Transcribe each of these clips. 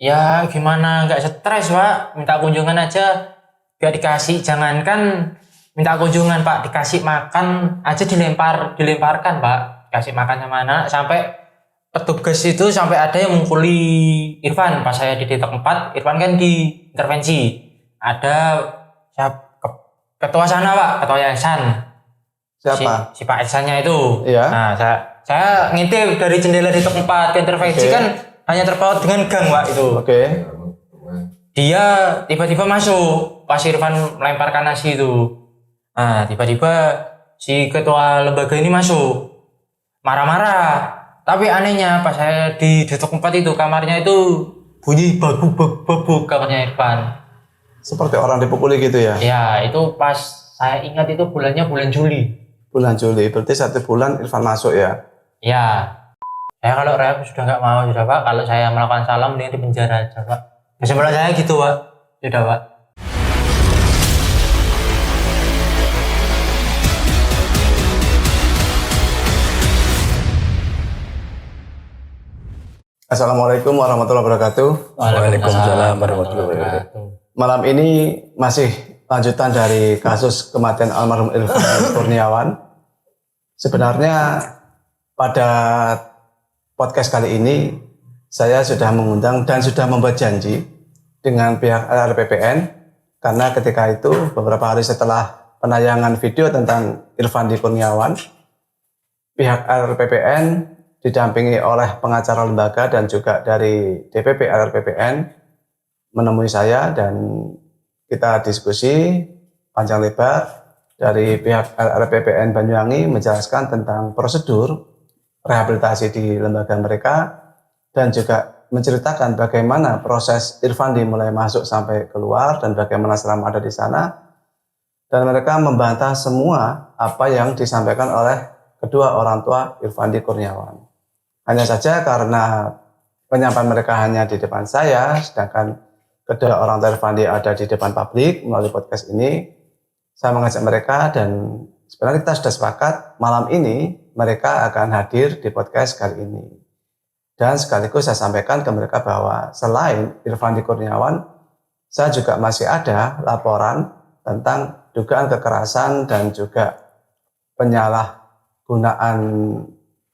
Ya gimana nggak stres Pak, minta kunjungan aja gak dikasih, jangankan minta kunjungan Pak, dikasih makan aja dilemparkan Pak, kasih makan sama anak sampai petugas itu sampai ada yang mengkuli Irfan pas saya di detok 4. Irfan kan diintervensi, ada ketua sana Pak, ketua yayasan. Siapa? Si Pak Ihsannya itu. Iya. Nah, saya ngintip dari jendela di top 4 ke intervensi kan hanya terpaut dengan gang, Pak, itu. Oke. Dia tiba-tiba masuk pas Irfan melemparkan nasi itu. Nah, tiba-tiba si ketua lembaga ini masuk. Marah-marah. Tapi anehnya pas saya di detok 4 itu kamarnya itu bunyi babuk kamarnya Irfan. Seperti orang dipukuli gitu ya? Ya, itu pas saya ingat itu bulannya bulan Juli. Bulan Juli, berarti 1 bulan Irfan masuk ya? Ya, saya kalau rehab sudah nggak mau sudah Pak. Kalau saya melakukan salah mending di penjara aja Pak. Kesimpulan saya gitu Pak. Sudah Pak. Assalamualaikum warahmatullahi wabarakatuh. Waalaikumsalam warahmatullahi wabarakatuh. Malam ini masih lanjutan dari kasus kematian almarhum Irfan Kurniawan. Sebenarnya pada podcast kali ini saya sudah mengundang dan sudah membuat janji dengan pihak LRPPN karena ketika itu beberapa hari setelah penayangan video tentang Irfan Kurniawan, pihak LRPPN didampingi oleh pengacara lembaga dan juga dari DPP LRPPN menemui saya dan kita diskusi panjang lebar. Dari pihak LRPPN Banyuwangi menjelaskan tentang prosedur rehabilitasi di lembaga mereka dan juga menceritakan bagaimana proses Irfan mulai masuk sampai keluar dan bagaimana selama ada di sana, dan mereka membantah semua apa yang disampaikan oleh kedua orang tua Irfan Kurniawan. Hanya saja karena penyampaian mereka hanya di depan saya, sedangkan kedua orang tua Irfan ada di depan publik melalui podcast ini, saya mengajak mereka dan sebenarnya kita sudah sepakat malam ini mereka akan hadir di podcast kali ini. Dan sekaligus saya sampaikan ke mereka bahwa selain Irfan Kurniawan, saya juga masih ada laporan tentang dugaan kekerasan dan juga penyalahgunaan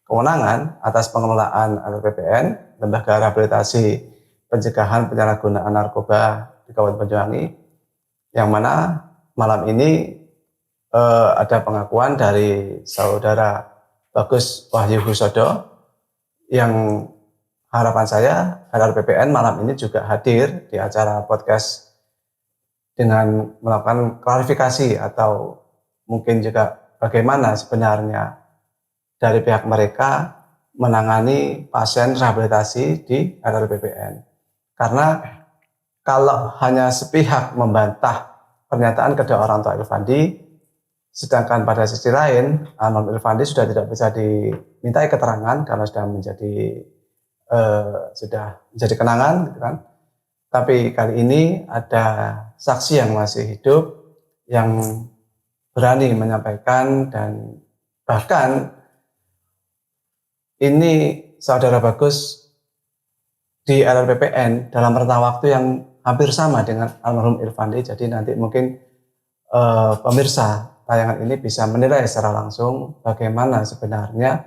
kewenangan atas pengelolaan LRPPN, Lembaga Rehabilitasi Pencegahan Penyalahgunaan Narkoba di Kabupaten Banyuwangi, yang mana malam ini ada pengakuan dari saudara Bagus Wahyu Husodo yang harapan saya LRPPN malam ini juga hadir di acara podcast dengan melakukan klarifikasi atau mungkin juga bagaimana sebenarnya dari pihak mereka menangani pasien rehabilitasi di LRPPN. Karena kalau hanya sepihak membantah pernyataan kedua orang tua Irfandi, sedangkan pada sisi lain almarhum Irfandi sudah tidak bisa dimintai keterangan karena sudah menjadi kenangan, gitu kan. Tapi kali ini ada saksi yang masih hidup yang berani menyampaikan, dan bahkan ini saudara Bagus di LRPPN dalam rentang waktu yang hampir sama dengan almarhum Irfandi. Jadi nanti mungkin pemirsa tayangan ini bisa menilai secara langsung bagaimana sebenarnya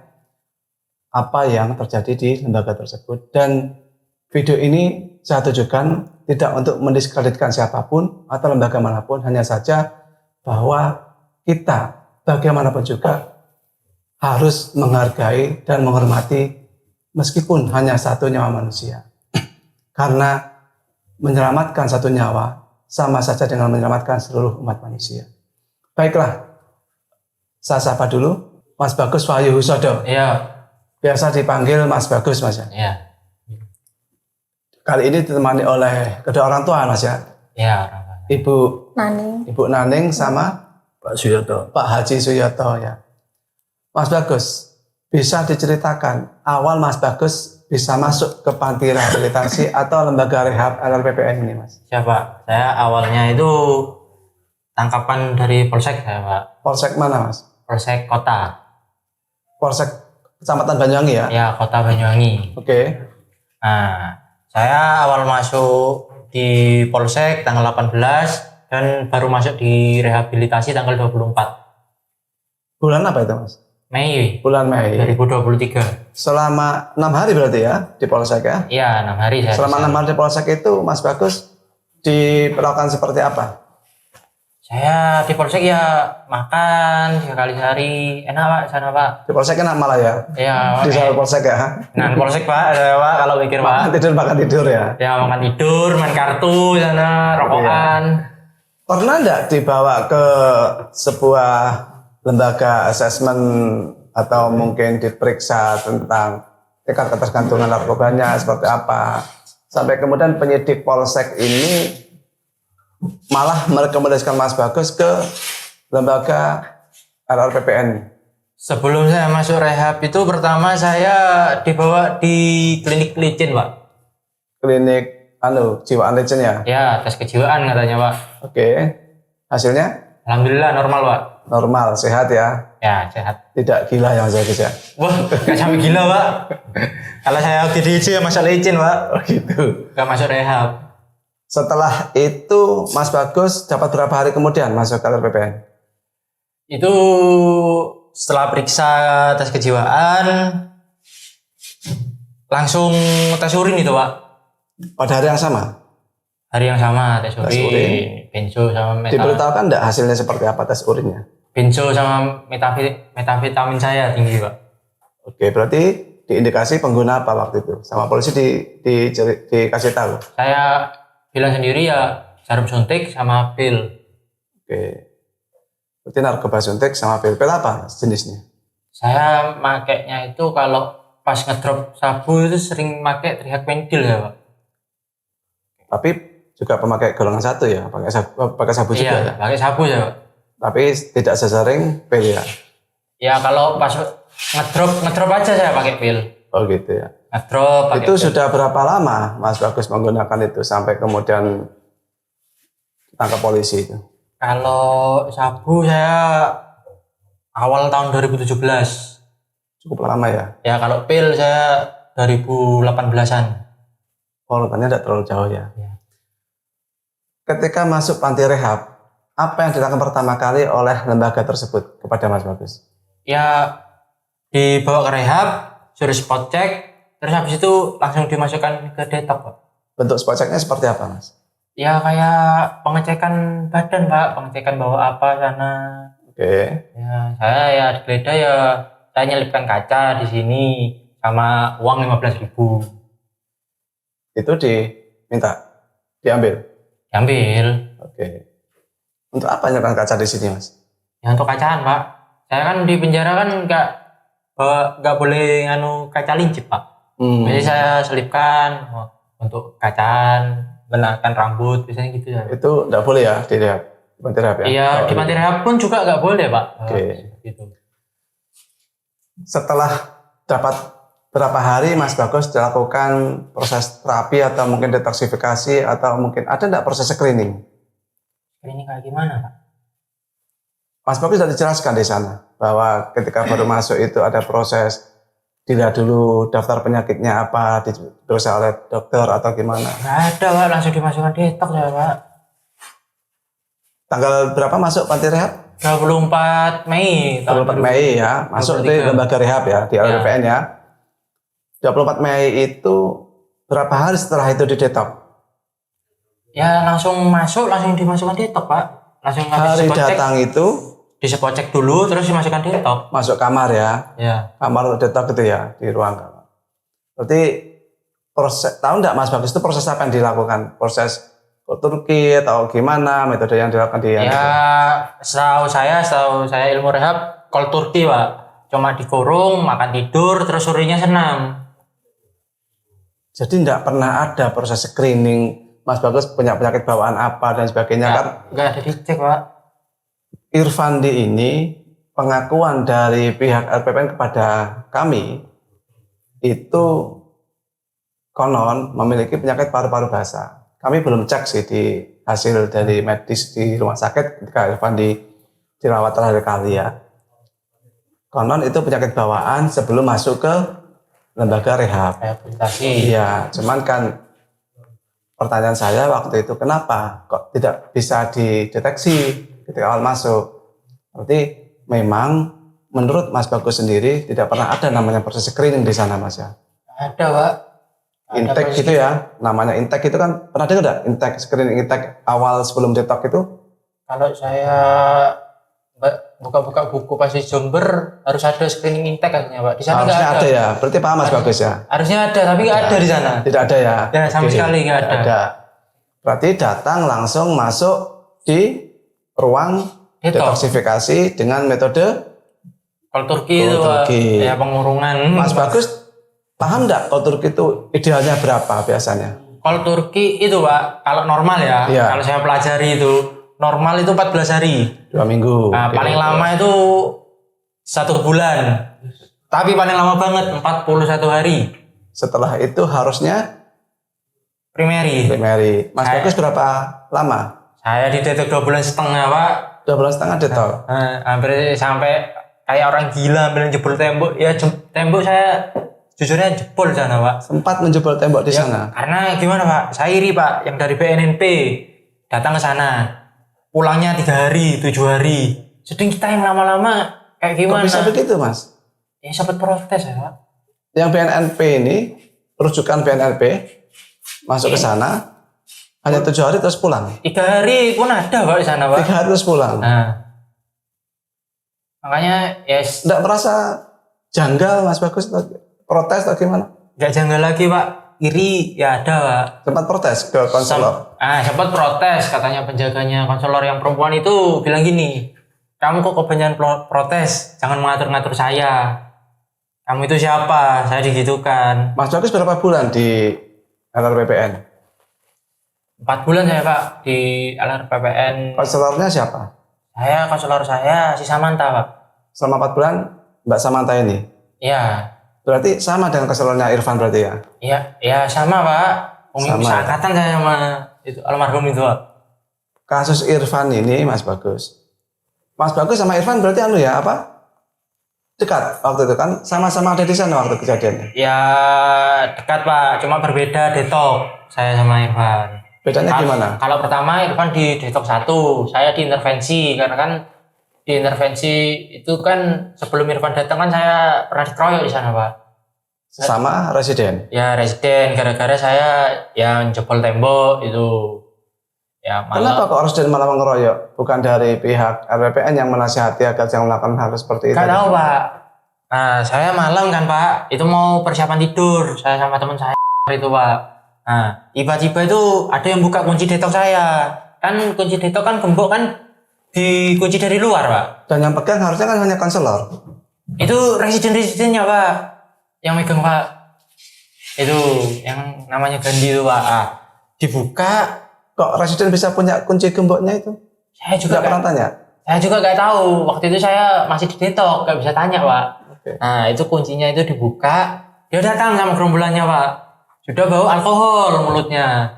apa yang terjadi di lembaga tersebut. Dan video ini saya tujukan tidak untuk mendiskreditkan siapapun atau lembaga manapun, hanya saja bahwa kita bagaimanapun juga harus menghargai dan menghormati meskipun hanya satu nyawa manusia. Karena menyelamatkan satu nyawa sama saja dengan menyelamatkan seluruh umat manusia. Baiklah, saya sapa dulu Mas Bagus Wahyu Husodo. Iya. Biasa dipanggil Mas Bagus, Mas ya. Iya. Kali ini ditemani oleh kedua orang tua, Mas ya. Iya. Ibu Naning sama Pak Suyoto. Pak Haji Suyoto ya. Mas Bagus, bisa diceritakan awal Mas Bagus bisa masuk ke panti rehabilitasi atau lembaga rehab LRPPN ini, Mas? Siapa? Saya awalnya itu tangkapan dari Polsek saya Pak. Polsek mana, Mas? Polsek Kota. Polsek Kecamatan Banyuwangi ya? Ya, Kota Banyuwangi. Oke. Nah, Saya awal masuk di Polsek tanggal 18 dan baru masuk di rehabilitasi tanggal 24 Bulan apa itu Mas? Mei Bulan Mei. 2023. Selama 6 hari berarti ya di Polsek ya? Iya, 6 hari saya. Selama 6 hari di Polsek itu Mas Bagus diperlakukan seperti apa? Saya di Polsek ya makan 3 kali sehari. Enak Pak, sana Pak. Di Polsek enak malah ya? Iya, Di sana Polsek ya? nah di Polsek Pak, ada Pak kalau pikir Pak. Makan tidur ya? Ya makan tidur, main kartu sana, rokokan. Pernah nggak dibawa ke sebuah lembaga asesmen atau mungkin diperiksa tentang tingkat ketergantungan narkobanya seperti apa? Sampai kemudian penyidik Polsek ini malah merekomendasikan Mas Bagus ke lembaga LLPPN. Sebelum saya masuk rehab itu pertama saya dibawa di klinik licin Pak. Klinik jiwaan Legend ya? Ya, tes kejiwaan katanya Pak. Oke. Hasilnya Alhamdulillah normal Pak. normal, sehat ya? Ya, sehat. Tidak gila yang saya bisa. Wah, gak sampai gila Pak. Kalau saya ODGJ ya masuk licin Pak. Oh gitu. Gak masuk rehab. Setelah itu Mas Bagus dapat berapa hari kemudian masuk ke LLPPN? Itu setelah periksa tes kejiwaan langsung tes urin itu Pak. Pada hari yang sama? Hari yang sama tes Tes urin. urin, benzo sama Diberitahukan enggak hasilnya seperti apa tes urinnya? benzo sama metavitamin saya tinggi Pak. Oke, berarti diindikasi pengguna apa waktu itu? Sama polisi dikasih tahu? Saya bilang sendiri ya jarum suntik sama pil. Oke. Berarti narkoba suntik sama pil apa jenisnya? Saya makainya itu kalau pas ngedrop sabu itu sering pakai triaquenil ya Pak. Tapi juga pemakai golongan 1 ya, pakai sabu juga Iya, ya. pakai sabu ya Pak. Tapi tidak sesering pil ya. Ya kalau pas ngedrop aja saya pakai pil. Oh gitu ya. Ngedrop pakai Itu pil. sudah berapa lama Mas Bagus menggunakan itu sampai kemudian tangkap polisi itu? Kalau sabu saya awal tahun 2017. Cukup lama ya. Ya kalau pil saya 2018-an. Oh, rentangnya tidak terlalu jauh ya. Ya. Ketika masuk panti rehab, apa yang dilakukan pertama kali oleh lembaga tersebut kepada Mas Bagus? Ya dibawa ke rehab, suruh spot check, terus habis itu langsung dimasukkan ke detox Pak. Bentuk spot check-nya seperti apa Mas? Ya kayak pengecekan badan Pak, pengecekan bawa apa sana. Oke. Ya saya ya digeledah ya saya nyelipkan kaca di sini sama uang 15.000 Itu diminta, diambil. diambil. Oke. Untuk apa nyelipkan kaca di sini Mas? Ya untuk kacaan Pak. Saya kan di penjara kan nggak boleh nganu kaca lincip Pak. Jadi saya selipkan untuk kacaan, benarkan rambut biasanya gitu ya. Itu tidak boleh ya di rehab, di panti rehab ya? Iya Kalau di panti rehab pun juga nggak boleh Pak. Oke. Gitu. Setelah dapat berapa hari Mas Bagus dilakukan proses terapi atau mungkin detoksifikasi atau mungkin ada enggak proses screening? Ini kayak gimana Pak? Mas Bagus sudah dijelaskan di sana bahwa ketika baru masuk itu ada proses dilihat dulu daftar penyakitnya apa diperiksa oleh dokter atau gimana. Nggak ada Pak, langsung dimasukkan detox ya Pak. Tanggal berapa masuk panti rehab? 24 Mei. 24 Mei ya, masuk di lembaga rehab ya, di LPPN ya. 24 Mei itu berapa hari setelah itu di detox? Ya langsung masuk, langsung dimasukkan detox Pak. Langsung Hari spot check, datang itu di spot check dulu, terus dimasukkan detox. masuk kamar ya, Ya. kamar detox itu ya, di ruang kamar. Berarti proses, tahu enggak Mas Bagus itu proses apa yang dilakukan? Proses ke Turki atau gimana metode yang dilakukan di Ya setahu saya ilmu rehab call Turki Pak. Cuma dikurung, makan tidur, terus sorenya senam. Jadi enggak pernah ada proses screening Mas Bagus punya penyakit bawaan apa dan sebagainya kan? Nggak ada dicek Pak. Irfandi ini pengakuan dari pihak LPPN kepada kami itu konon memiliki penyakit paru-paru basah. Kami belum cek sih di hasil dari medis di rumah sakit ketika Irfandi dirawat terakhir kali ya. Konon itu penyakit bawaan sebelum masuk ke lembaga rehab. Rehabilitasi. Iya, cuman kan pertanyaan saya waktu itu, kenapa kok tidak bisa dideteksi ketika awal masuk? Berarti memang menurut Mas Bagus sendiri tidak pernah ada namanya proses screening di sana, Mas ya? Ada, Pak. Intake gitu ya, namanya intake itu kan pernah dengar nggak? Intake, screening intake awal sebelum detox itu? Kalau saya buka-buka buku pas di Jember harus ada screening intake katanya, Pak. Di sana nggak Harusnya ada ya, berarti paham Mas Bagus ya? Harusnya ada, tapi nggak ada di sana. Tidak ada ya? Ya, sama Oke, sekali nggak ada. Berarti datang langsung masuk di ruang detoksifikasi dengan metode kalau Turki itu, Pak, ya pengurungan. Mas Bagus paham nggak kalau Turki itu idealnya berapa biasanya? Kalau Turki itu, Pak, kalau normal ya, Iya. kalau saya pelajari itu normal itu 14 hari. 2 minggu. Nah, Oke. paling lama itu 1 bulan. Tapi paling lama banget 41 hari. Setelah itu harusnya Primary. Mas Bagus berapa lama? Saya di detok 2 bulan setengah, Pak. 2 bulan setengah detox. Hampir sampai kayak orang gila ambil jebol tembok. Ya tembok saya jujurnya jebol di sana, Pak. Sempat menjebol tembok di sana. Karena gimana, Pak? Saya iri, Pak, yang dari BNNP datang ke sana. Pulangnya 3 hari, 7 hari. Sedang kita yang lama-lama kayak Kok gimana? bisa begitu, Mas? Ya sempat protes ya, Pak. Yang BNNP ini, rujukan BNNP masuk ke sana hanya 7 hari terus pulang. 3 hari pun ada, Pak, di sana, Pak. 3 hari terus pulang. Nah, makanya yes, Nggak merasa janggal, Mas Bagus? Protes atau gimana? nggak janggal lagi, Pak. Iri ya ada, Pak. Sempat protes ke konselor. Sempat protes, katanya penjaganya konselor yang perempuan itu bilang gini, kamu kok kebanyakan protes, jangan mengatur-ngatur saya. Kamu itu siapa? Saya digitukan. Mas Bagus berapa bulan di LRPPN? 4 bulan saya, Pak, di LRPPN. Konselornya siapa? Konselor saya si Samantha, Pak. Selama 4 bulan Mbak Samantha ini? Iya. Berarti sama dengan konselornya Irfan berarti ya? Iya sama, Pak. Sama. Seangkatan saya sama itu almarhum itu, Pak. Kasus Irfan ini, Mas Bagus. Mas Bagus sama Irfan berarti dekat waktu itu kan? Sama-sama ada di sana waktu kejadiannya? Ya dekat, Pak. Cuma berbeda detok saya sama Irfan. Bedanya gimana? Kalau pertama Irfan di detok 1, saya di intervensi. Karena kan di intervensi itu kan sebelum Irfan datang kan saya pernah dikeroyok di sana, Pak. Sama residen? Ya residen, gara-gara saya yang jebol tembok itu. Ya Kenapa kok residen malah mengeroyok? Bukan dari pihak RPPN yang menasihati agar jangan melakukan hal seperti itu? Gak tahu, Pak. Nah, saya malam kan, Pak. Itu mau persiapan tidur. Saya sama teman saya itu, Pak. Nah, tiba-tiba itu ada yang buka kunci detok saya. Kan kunci detok kan gembok kan dikunci dari luar, Pak. Dan yang pegang harusnya kan hanya konselor. Itu residen-residennya, Pak. Yang megang, Pak. Itu yang namanya Gandhi itu, Pak. Dibuka. Kok residen bisa punya kunci gemboknya itu? Saya juga nggak pernah tanya. Saya juga nggak tahu. Waktu itu saya masih di detok, nggak bisa tanya, Pak. Oke. Nah, itu kuncinya itu dibuka. Dia datang sama gerombolannya, Pak. Sudah bau alkohol mulutnya.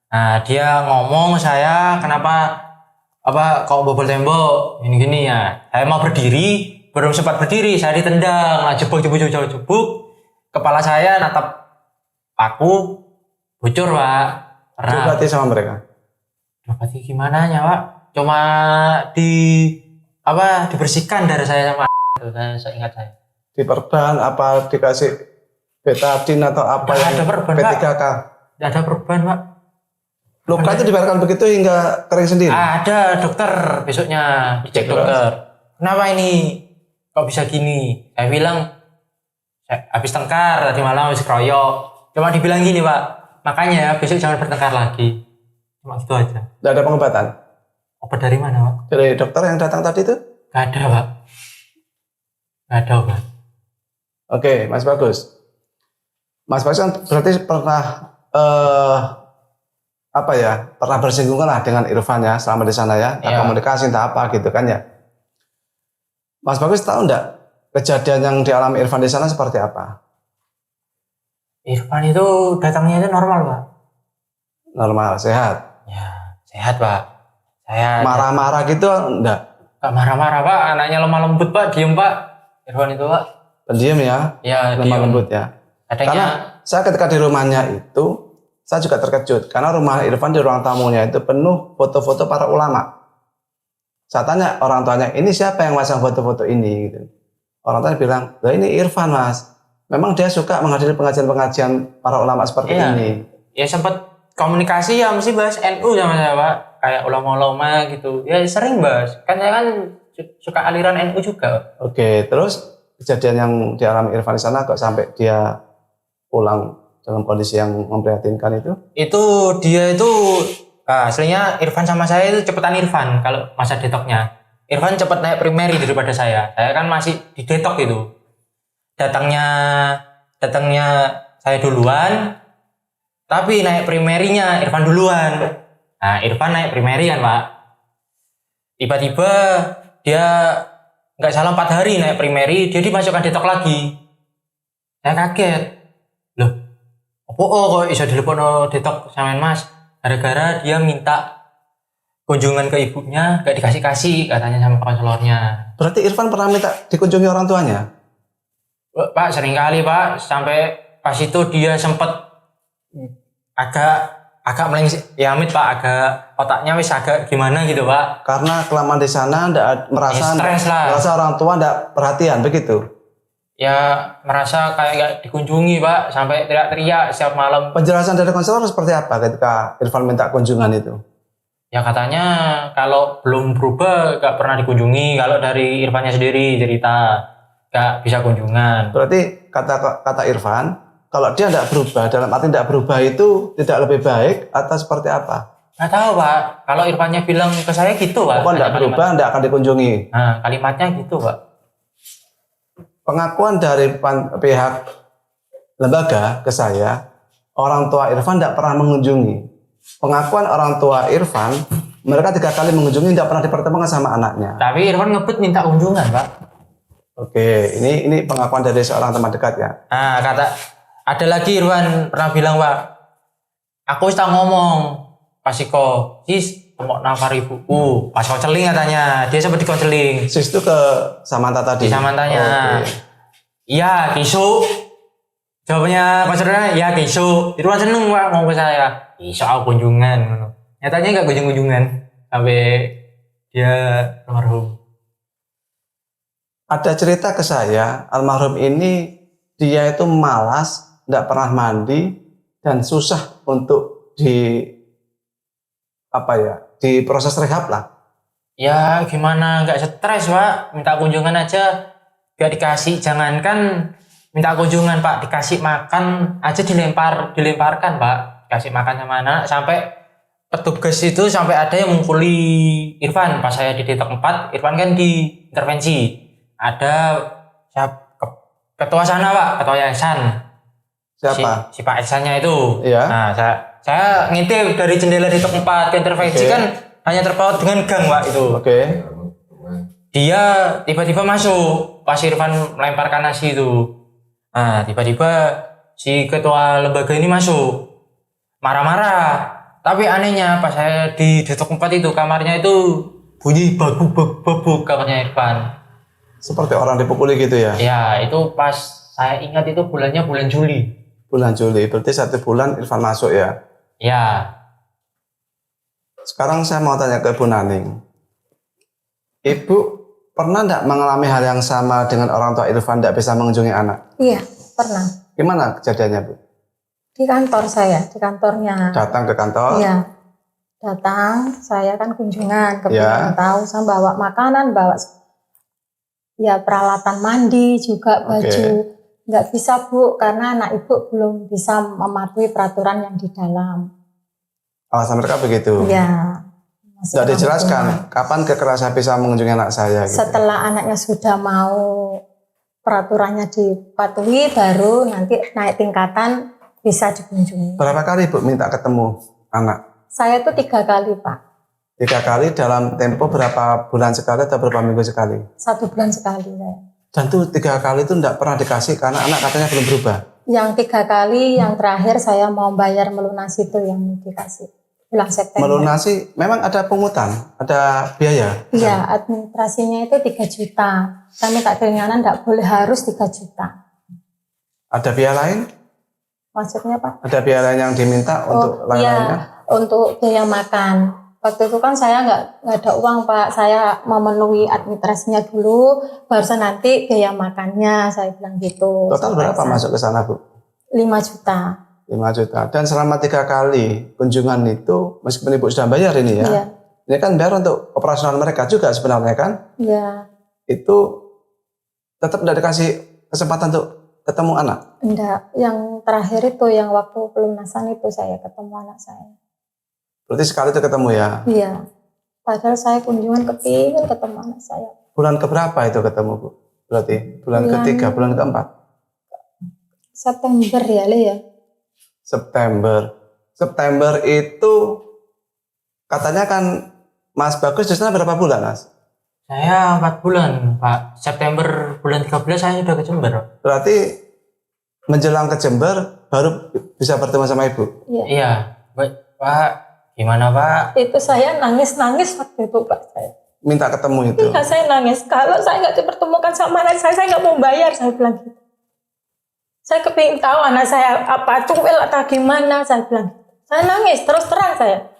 Nah, dia ngomong saya, kenapa kok bobol tembok gini-gini ya. Saya mau berdiri, belum sempat berdiri, saya ditendang, jebuk. Kepala saya natap paku, bocor, Pak. Diobati sama mereka? Diobati gimana ya, Pak? Cuma dibersihkan dari saya sama saya ingat saya. Diperban apa dikasih betadine atau apa Nggak ada perban, P3K? Tidak ada perban, Pak. Luka itu dibiarkan begitu hingga kering sendiri? Ada dokter besoknya dicek dokter. Kenapa ini kok bisa gini? Saya bilang habis tengkar tadi malam habis keroyok. Cuma dibilang gini, Pak. Makanya besok jangan bertengkar lagi. Cuma gitu aja. Tidak ada pengobatan? Obat dari mana, Pak? Dari dokter yang datang tadi itu? Gak ada, Pak. Gak ada obat. Oke, Mas Bagus. Mas Bagus kan berarti pernah pernah bersinggungan lah dengan Irfan ya selama di sana ya, Iya. komunikasi entah apa gitu kan ya. Mas Bagus tahu enggak kejadian yang dialami Irfan di sana seperti apa? Irfan itu datangnya itu normal, Pak. Normal, sehat. Ya, sehat, Pak. Saya Marah-marah gitu enggak? gak marah-marah, Pak. Anaknya lemah lembut, Pak. Diem, Pak. Irfan itu, Pak. Pendiam ya, Ya, lemah diem. lembut ya. Kadangnya Karena saya ketika di rumahnya itu, saya juga terkejut karena rumah Irfan di ruang tamunya itu penuh foto-foto para ulama. Saya tanya orang tuanya, ini siapa yang masang foto-foto ini? Gitu. Orang tuanya bilang, lah ini Irfan mas. Memang dia suka menghadiri pengajian-pengajian para ulama seperti ini. Ya sempat komunikasi ya mesti bahas NU sama saya Pak. Kayak ulama-ulama gitu. Ya sering bahas. Kan saya kan suka aliran NU juga. Oke, terus kejadian yang dialami Irfan di sana kok sampai dia pulang dalam kondisi yang memprihatinkan itu? Dia itu aslinya Irfan sama saya itu cepetan Irfan kalau masa detoknya. Irfan cepet naik primary daripada saya. Saya kan masih di detok itu. Datangnya saya duluan, tapi naik primarynya Irfan duluan. Nah, Irfan naik primary kan Pak. Tiba-tiba dia nggak salah 4 hari naik primary, dia dimasukkan detok lagi. Saya kaget. Loh, kok bisa dilepono detok samain mas? Gara-gara dia minta kunjungan ke ibunya, gak dikasih-kasih katanya sama konselornya. Berarti Irfan pernah minta dikunjungi orang tuanya? Pak, sering kali Pak, sampai pas itu dia sempet agak melengsing, ya amit Pak, agak otaknya wis agak gimana gitu Pak. Karena kelamaan di sana merasa Stres lah. merasa orang tua ndak perhatian begitu. Ya merasa kayak gak dikunjungi Pak, sampai teriak-teriak setiap malam. Penjelasan dari konselor seperti apa ketika Irfan minta kunjungan itu? Ya katanya kalau belum berubah gak pernah dikunjungi, kalau dari Irfannya sendiri cerita gak bisa kunjungan. Berarti kata Irfan, kalau dia tidak berubah, dalam arti tidak berubah itu tidak lebih baik atau seperti apa? Gak tahu Pak, kalau Irfannya bilang ke saya gitu Pak. Pokoknya tidak berubah, tidak akan dikunjungi. Nah kalimatnya gitu Pak. Pengakuan dari pihak lembaga ke saya, orang tua Irfan tidak pernah mengunjungi. Pengakuan orang tua Irfan, mereka 3 kali mengunjungi tidak pernah dipertemukan sama anaknya. Tapi Irfan ngebut minta kunjungan Pak. Oke, ini pengakuan dari seorang teman dekat ya. Nah ada lagi Irfan pernah bilang Pak, aku sudah ngomong pas iko, sis mau nafar ibuku, pas konseling katanya, dia sempat dikonseling. Sis itu ke Samantha tadi? Di Samantanya. Oke. Iya, besok. Jawabnya konselornya, ya besok. Irfan seneng Pak ngomong ke saya. Soal kunjungan. Nyatanya nggak kunjungan sampai dia almarhum. Ada cerita ke saya, almarhum ini dia itu malas, tidak pernah mandi dan susah untuk di proses rehab lah. Ya gimana nggak stres Pak, minta kunjungan aja gak dikasih. Jangankan minta kunjungan Pak, dikasih makan aja dilemparkan Pak. Kasih makan sama anak, sampai petugas itu sampai ada yang mengkuli Irfan pas saya di detok 4. Irfan kan diintervensi, ada ketua sana Pak, ketua yayasan. Siapa? Si Pak Ihsannya itu. Iya. Nah saya ngintip dari jendela detok 4 ke intervensi. Kan hanya terpaut dengan gang Pak itu. Oke. Dia tiba-tiba masuk pas Irfan melemparkan nasi itu. Nah tiba-tiba si ketua lembaga ini masuk marah-marah. Tapi anehnya pas saya di detok 4 itu, kamarnya itu bunyi babuk kamarnya Irfan. Seperti orang dipukuli gitu ya? Ya itu pas saya ingat itu bulannya bulan Juli. Bulan Juli, berarti 1 bulan Irfan masuk ya? Ya. Sekarang saya mau tanya ke Bu Naning. Ibu pernah tidak mengalami hal yang sama dengan orang tua Irfan tidak bisa mengunjungi anak? Iya, pernah. Gimana kejadiannya Bu? Di kantor saya, di kantornya. Datang ke kantor? Iya, datang. Saya kan kunjungan, Ya. kemudian tahu saya bawa makanan, bawa ya peralatan mandi juga, baju. Nggak bisa Bu, karena anak ibu belum bisa mematuhi peraturan yang di dalam. Alasan mereka begitu? Iya. masih Tidak dijelaskan kunjungan. kapan kekerasan bisa mengunjungi anak saya? Gitu. Setelah anaknya sudah mau peraturannya dipatuhi, baru nanti naik tingkatan bisa dikunjungi. Berapa kali Bu minta ketemu anak? Saya itu 3 kali Pak. 3 kali dalam tempo berapa bulan sekali atau berapa minggu sekali? 1 bulan sekali saya. Dan tuh 3 kali itu tidak pernah dikasih karena anak katanya belum berubah. Yang 3 kali, yang terakhir saya mau bayar melunasi itu yang dikasih bulan September. Melunasi memang ada pungutan, ada biaya. Iya, administrasinya itu 3 juta. Kami tak keringanan tidak boleh harus 3 juta. Ada biaya lain? Maksudnya Pak? Ada biaya yang diminta untuk lain-lainnya? Iya, untuk biaya makan. Waktu itu kan saya nggak ada uang Pak, saya memenuhi administrasinya dulu, baru nanti biaya makannya, saya bilang gitu. Total berapa masuk ke sana Bu? 5 juta. 5 juta. Dan selama 3 kali kunjungan itu, meskipun Ibu sudah bayar ini ya, Iya, ini kan bayar untuk operasional mereka juga sebenarnya kan, iya. itu tetap tidak dikasih kesempatan untuk ketemu anak. Enggak, yang terakhir itu yang waktu pelunasan itu saya ketemu anak saya. Berarti sekali itu ketemu ya. Iya. Padahal saya kunjungan kepingin ketemu anak saya. Bulan keberapa itu ketemu Bu? Berarti bulan ketiga, bulan keempat? September ya, Le ya. September. September itu katanya kan Mas Bagus di sana berapa bulan Mas? Saya 4 bulan, Pak. September bulan 13 saya sudah ke Jember. Berarti menjelang ke Jember baru bisa bertemu sama Ibu? Iya. Iya, Pak. Gimana Pak? Itu saya nangis-nangis waktu itu Pak saya. Minta ketemu itu? Iya, saya nangis. Kalau saya nggak dipertemukan sama anak saya nggak mau bayar, saya bilang gitu. Saya kepingin tahu anak saya apa cuel atau gimana, saya bilang. Saya nangis, terus terang saya.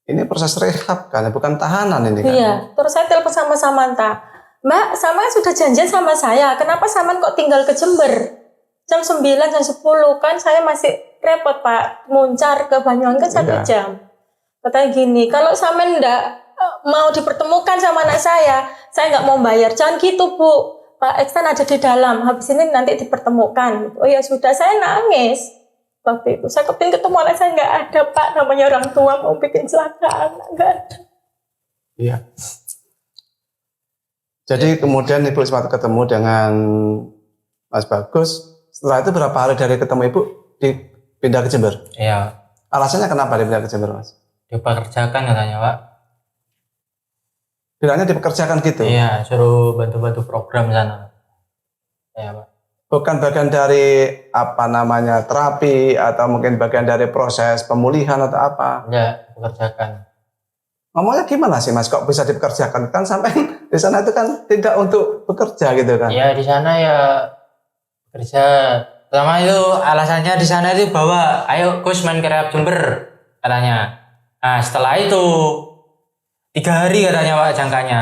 Ini proses rehab kan, bukan tahanan ini kan? Iya, terus saya telepon sama Samantha. Mbak, Sama sudah janjian sama saya, kenapa Saman kok tinggal ke Jember? Jam 9, jam 10 kan saya masih repot Pak, muncar ke Banyuwangi kan 1 jam. Katanya gini, kalau Saman enggak mau dipertemukan sama anak saya nggak mau bayar. Jangan gitu Bu, Pak Eksan ada di dalam, habis ini nanti dipertemukan. Oh ya sudah, saya nangis. Waktu itu saya kepingin ketemu anak saya, nggak ada Pak, namanya orang tua mau bikin celaka anak, nggak ada. Iya. Jadi kemudian Ibu sempat ketemu dengan Mas Bagus. Setelah itu berapa hari dari ketemu Ibu dipindah ke Jember? Iya, Alasannya kenapa dipindah ke Jember Mas? dipekerjakan katanya Pak. Bilangnya dipekerjakan gitu? Iya, suruh bantu-bantu program sana. Iya Pak. Bukan bagian dari apa namanya terapi atau mungkin bagian dari proses pemulihan atau apa? Enggak, dipekerjakan. Ngomongnya gimana sih Mas? Kok bisa dipekerjakan? Kan sampai di sana itu kan tidak untuk bekerja gitu kan? Ya di sana ya kerja. Pertama itu alasannya di sana itu bahwa ayo Gus main ke Rehab Jember katanya. Nah setelah itu 3 hari katanya Pak jangkanya.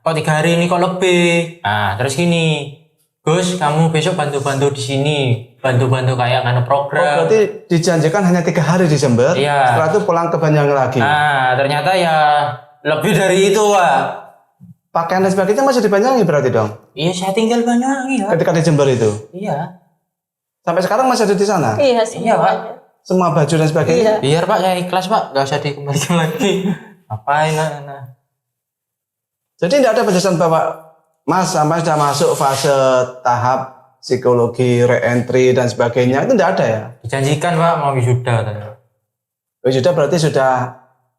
Kok 3 hari ini kok lebih? Nah terus gini, Gus kamu besok bantu-bantu di sini, bantu-bantu kayak nganu Oh, program. berarti dijanjikan hanya 3 hari di Jember, Iya. setelah itu pulang ke Banyuwangi lagi. Nah ternyata ya lebih dari itu Pak. Pakaian dan sebagainya masih di Banyuwangi berarti dong? Iya saya tinggal Banyuwangi Pak. Ketika di Jember itu? Iya. Sampai sekarang masih ada di sana? Iya, Iya Pak. Semua baju dan sebagainya? Iya. Biar Pak saya ikhlas Pak, gak usah dikembalikan lagi. Ngapain nah. Jadi tidak ada penjelasan Bapak, Mas sampai sudah masuk fase tahap psikologi, re-entry dan sebagainya, itu tidak ada ya? Dijanjikan Pak mau wisuda katanya. Sudah berarti sudah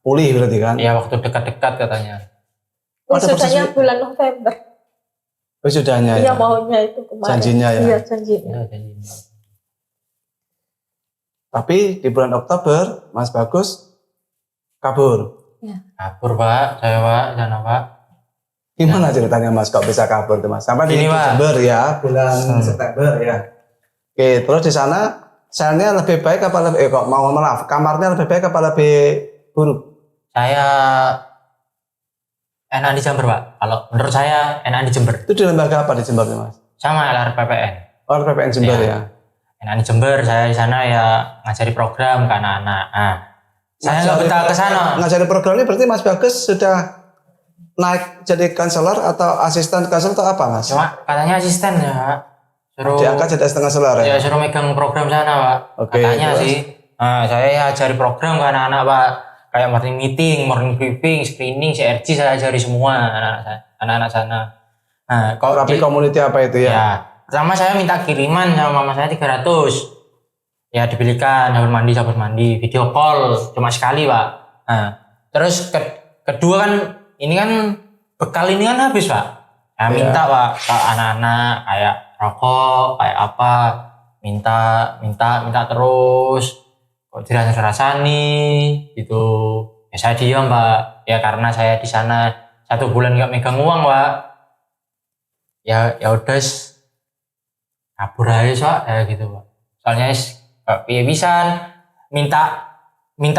pulih berarti kan? Ya waktu dekat-dekat katanya. Ada proses- Wisudanya bulan November. Wisudanya ya? Iya, maunya itu kemarin. Janjinya ya? Iya, janjinya. Ya, janjinya. Tapi di bulan Oktober, Mas Bagus kabur. Kabur Pak, saya Pak, sana Pak. Gimana ceritanya Mas kok bisa kabur tuh Mas? Sampai di Gini, Pak. Desember ya, bulan September ya. Oke, terus di sana selnya lebih baik apa lebih kok mau maaf, kamarnya lebih baik apa lebih buruk? Saya enak di Jember Pak. Kalau menurut saya enak di Jember. Itu di lembaga apa di Jember nih Mas? Sama LRPPN. Oh, PPN Jember Iya. ya. Enak di Jember, saya di sana ya ngajari program ke anak-anak. Nah, saya nggak betah ke sana. Ngajari programnya berarti Mas Bagus sudah naik jadi konselor atau asisten konselor atau apa Mas? Cuma katanya asisten ya Pak. Suruh Diangkat jadi asisten konselor ya ya? suruh megang program sana Pak. Oke, Katanya terus? sih. Nah, saya ya ajari program ke anak-anak Pak. Kayak morning meeting, morning briefing, screening, CRG saya ajari semua anak-anak sana. Nah, kalau Terapi community apa itu ya? ya, pertama saya minta kiriman sama mama saya 300. Ya dibelikan sabun mandi, video call cuma sekali Pak. Nah, terus kedua kan ini kan bekal ini kan habis Pak. Saya Iya. minta Pak ke anak-anak kayak rokok, kayak apa, minta terus. Kok dirasa-rasani gitu. Ya saya diam Pak. Ya karena saya di sana 1 bulan nggak megang uang Pak. Ya udah kabur aja Pak, kayak gitu Pak. Soalnya piye pisan minta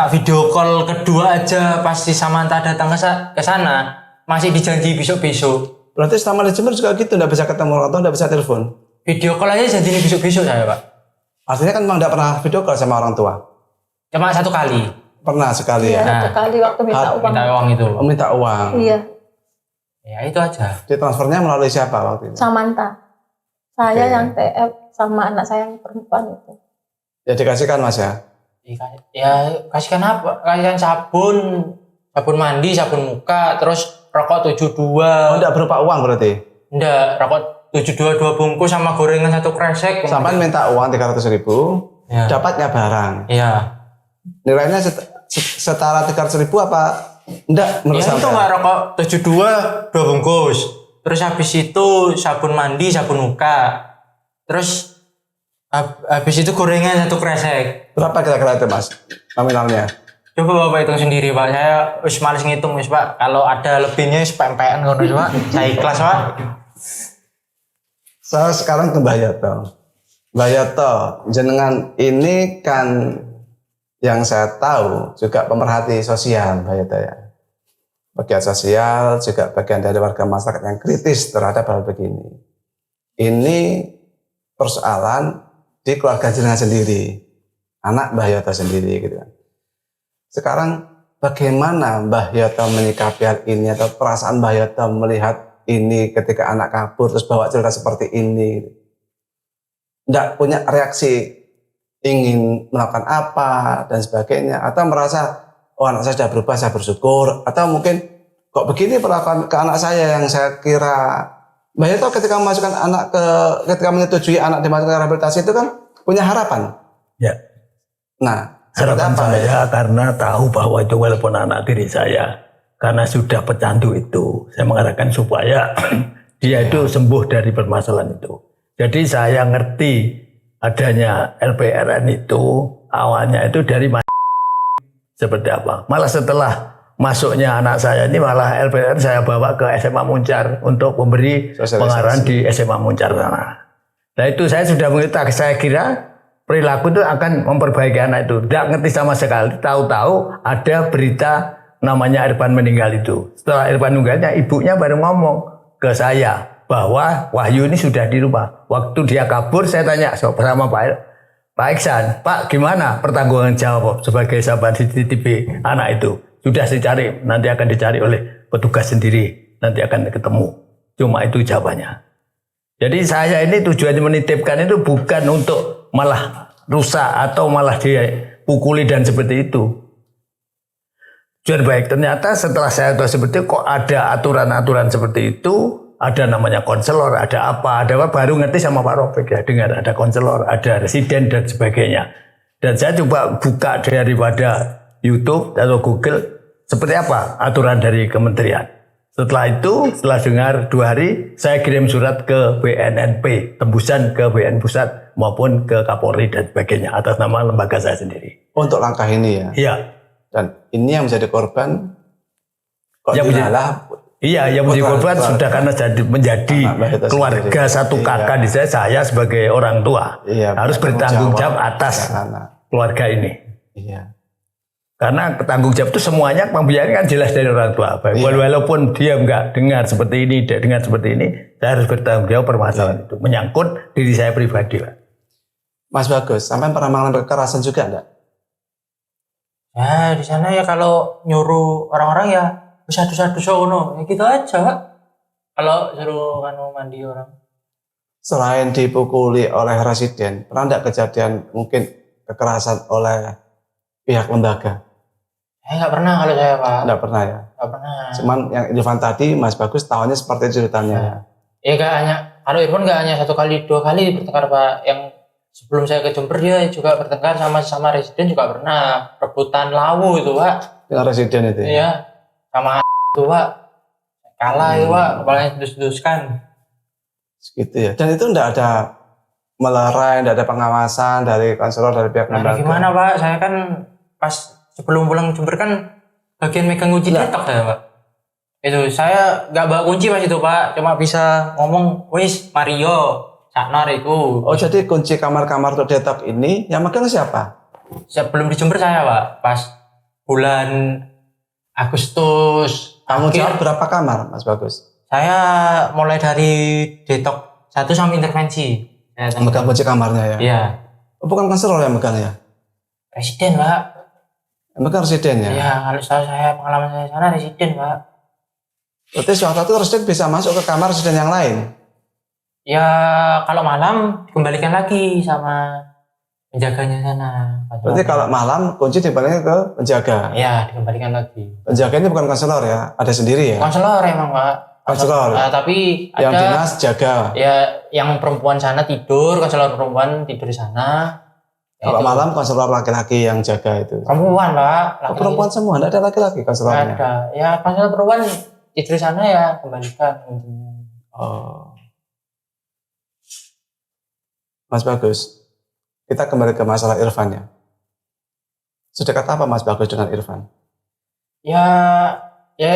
video call kedua aja pas si Samantha datang ke sana masih dijanji besok-besok. Berarti selama di Jember juga gitu, nggak bisa ketemu orang tua, nggak bisa telepon. Video call aja janji besok-besok saya, Pak. Artinya kan memang nggak pernah video call sama orang tua. Cuma 1 kali. Pernah sekali Iya, ya. 1 kali waktu minta uang. Minta uang itu. Oh, minta uang. Iya, Ya itu aja. Di transfernya melalui siapa waktu itu? Samantha. Saya Oke. yang TF sama anak saya yang perempuan itu. Ya dikasihkan Mas ya. Ya kasihkan apa? Kasihkan sabun mandi, sabun muka, terus rokok 72. Oh, enggak berupa uang berarti. Enggak, rokok 72 2 bungkus sama gorengan 1 kresek. Sampai minta uang 300.000, Ya. dapatnya barang. Iya. Nilainya setara 300.000 apa? Enggak, menurut Ya itu sampean. nggak rokok 72 2 bungkus. Terus habis itu sabun mandi, sabun muka. Terus habis itu gorengan 1 kresek. Berapa kira-kira itu Mas nominalnya? Coba Bapak hitung sendiri Pak. Saya wis males ngitung wis Pak. Kalau ada lebihnya wis pempean ngono Pak. Saya ikhlas Pak. Saya sekarang ke Mbah Yoto. Mbah Yoto, jenengan ini kan yang saya tahu juga pemerhati sosial Mbah Yoto ya. Bagian sosial juga bagian dari warga masyarakat yang kritis terhadap hal begini. Ini persoalan di keluarga jenengan sendiri, anak Mbah Yoto sendiri gitu kan. Sekarang bagaimana Mbah Yoto menyikapi hal ini atau perasaan Mbah Yoto melihat ini ketika anak kabur terus bawa cerita seperti ini? Nggak punya reaksi ingin melakukan apa dan sebagainya, atau merasa oh anak saya sudah berubah, saya bersyukur, atau mungkin kok begini perlakuan ke anak saya yang saya kira. Mbak Yoto ketika memasukkan anak ketika menyetujui anak dimasukkan ke rehabilitasi itu kan punya harapan. Ya. Nah, Harapan seperti apa, saya ya? karena tahu bahwa itu walaupun anak diri saya, karena sudah pecandu itu, saya mengharapkan supaya dia itu sembuh dari permasalahan itu. Jadi saya ngerti adanya LPRN itu awalnya itu dari seperti apa. Malah setelah masuknya anak saya ini malah LPRN saya bawa ke SMA Muncar untuk memberi Sosialisasi. pengarahan di SMA Muncar sana. Nah itu saya sudah mengerti, saya kira perilaku itu akan memperbaiki anak itu. Tidak ngerti sama sekali, tahu-tahu ada berita namanya Irfan meninggal itu. Setelah Irfan meninggalnya, ibunya baru ngomong ke saya bahwa Wahyu ini sudah di rumah. Waktu dia kabur, saya tanya sama Pak Iksan, Pak gimana pertanggungan jawab sebagai sahabat CCTV anak itu? Sudah dicari, nanti akan dicari oleh petugas sendiri, nanti akan ketemu. Cuma itu jawabannya. Jadi saya ini tujuannya menitipkan itu bukan untuk malah rusak atau malah dia pukuli dan seperti itu. Tujuan baik, ternyata setelah saya tahu seperti itu, kok ada aturan-aturan seperti itu, ada namanya konselor, ada apa, baru ngerti sama Pak Robek ya, dengar ada konselor, ada residen dan sebagainya. Dan saya coba buka daripada YouTube atau Google seperti apa aturan dari kementerian. Setelah itu, setelah dengar 2 hari, saya kirim surat ke BNNP, tembusan ke BN Pusat maupun ke Kapolri dan sebagainya atas nama lembaga saya sendiri. Untuk langkah ini ya. Iya, Dan ini yang menjadi korban kok Yang dilalah. iya, yang menjadi korban sudah karena menjadi Mbak Heta keluarga sendiri. satu kakak di saya sebagai orang tua Iya, harus bertanggung jawab atas anak. keluarga ini. Iya. Karena tanggung jawab itu semuanya pembiayaan kan jelas dari orang tua. Iya. Walaupun dia nggak dengar seperti ini, tidak dengar seperti ini, saya harus bertanggung jawab permasalahan itu. Menyangkut diri saya pribadi, Pak. Mas Bagus, sampai pernah mengalami kekerasan juga enggak? Ya di sana ya kalau nyuruh orang-orang ya satu-satu sono, ya gitu aja Pak. Kalau suruh mandi orang. Selain dipukuli oleh residen, pernah enggak kejadian mungkin kekerasan oleh pihak lembaga? Nggak pernah kalau saya Pak. Enggak pernah ya. Nggak pernah. Cuman yang Irfan tadi, Mas Bagus tahunya seperti ceritanya. Ya nggak hanya kalau Irfan nggak hanya 1 kali 2 kali bertengkar Pak. Yang sebelum saya ke Jember dia juga bertengkar sama residen juga pernah rebutan lawu itu Pak. Dengan residen itu. Ya? Iya sama itu Pak. Kalah ya Pak. Kepalanya sedus-seduskan. Gitu ya. Dan itu enggak ada melerai, enggak ada pengawasan dari konselor, dari pihak Nah, lembaga. gimana Pak? Saya kan pas sebelum pulang Jember kan bagian megang kunci Nah. detok saya Pak. Itu saya nggak bawa kunci pas itu Pak, cuma bisa ngomong, wis Mario, Saknor iku. Oh jadi kunci kamar-kamar untuk detok ini yang megang siapa? Sebelum di Jember saya Pak, pas bulan Agustus Tanggung akhir, jawab berapa kamar Mas Bagus? saya mulai dari detok 1 sampai intervensi. Saya Yang megang kunci kamarnya ya? Iya, Oh, bukan konselor yang megang ya? residen Pak. Yang megang residen ya? Iya, kalau saya pengalaman saya sana residen Pak. Berarti suatu itu residen bisa masuk ke kamar residen yang lain? Ya kalau malam dikembalikan lagi sama penjaganya sana. Berarti kalau malam kunci dibalikin ke penjaga? Ya dikembalikan lagi. Penjaga ini bukan konselor ya? Ada sendiri ya? Konselor emang Pak. Konselor? Tapi Yang ada dinas jaga? ya yang perempuan sana tidur, konselor perempuan tidur di sana. Ya, Kalau itu. malam konselor laki-laki yang jaga itu? Perempuan Pak. Oh, Laki-laki. perempuan semua? Tidak ada laki-laki konselornya? Ada. Ya konselor perempuan tidur di sana ya kembalikan. Oh. Mas Bagus, kita kembali ke masalah Irfan ya. Sedekat apa Mas Bagus dengan Irfan? Ya di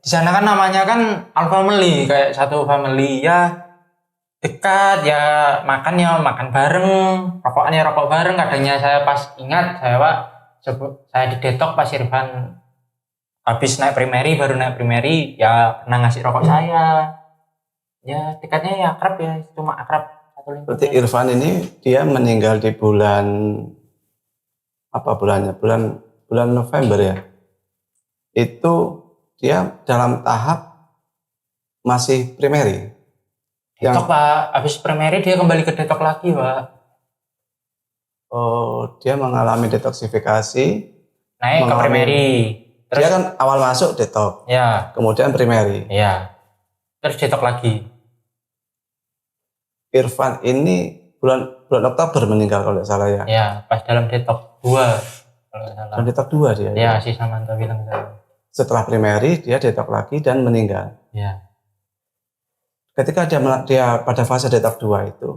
sana kan namanya kan Al Family, kayak satu family ya, dekat ya, makan bareng, rokokannya rokok bareng. Kadangnya saya pas ingat saya Pak, saya di detok pas Irfan habis naik primary ya pernah ngasih rokok saya. Ya dekatnya ya akrab ya, cuma akrab satu lingkungan. Berarti Irfan ini dia meninggal di bulan apa bulannya? Bulan November ya. Itu dia dalam tahap masih primary. Detok Pak, habis primary dia kembali ke detok lagi Pak. Oh, dia mengalami detoksifikasi. Naik ke Mengalami- primary. Dia kan awal masuk detok, Ya, kemudian primary. iya. Terus detok lagi. Irfan ini bulan Oktober meninggal kalau tidak salah ya. Ya, pas dalam detok 2 kalau nggak salah. Dan detok 2 dia. Ya, si Samantha bilang saya. Setelah primary dia detok lagi dan meninggal. Ya. Ketika dia pada fase detok 2 itu,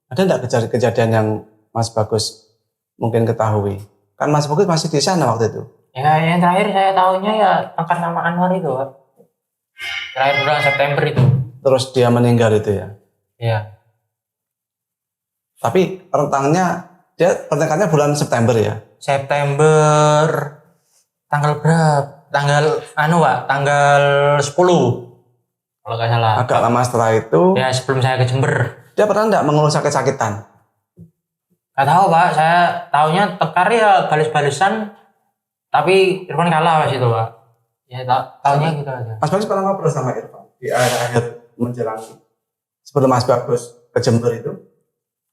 ada enggak kejadian yang Mas Bagus mungkin ketahui? Kan Mas Bagus masih di sana waktu itu. Ya, yang terakhir saya tahunya ya angkat nama Anwar itu, Pak. Terakhir bulan September itu. Terus dia meninggal itu ya. Ya. Tapi rentangnya dia pernikahannya bulan September ya. September tanggal berapa? Tanggal 10. Kalau nggak salah. Agak lama setelah itu, Ya, sebelum saya ke Jember. dia pernah enggak mengeluh sakit-sakitan? Nggak tahu Pak, saya tahunya tekar ya balas-balesan, tapi Irfan kalah pas itu Pak. Ya tahunya gitu aja. Mas Bagus pernah ngobrol sama Irfan di akhir-akhir menjelang sebelum Mas Bagus ke Jember itu?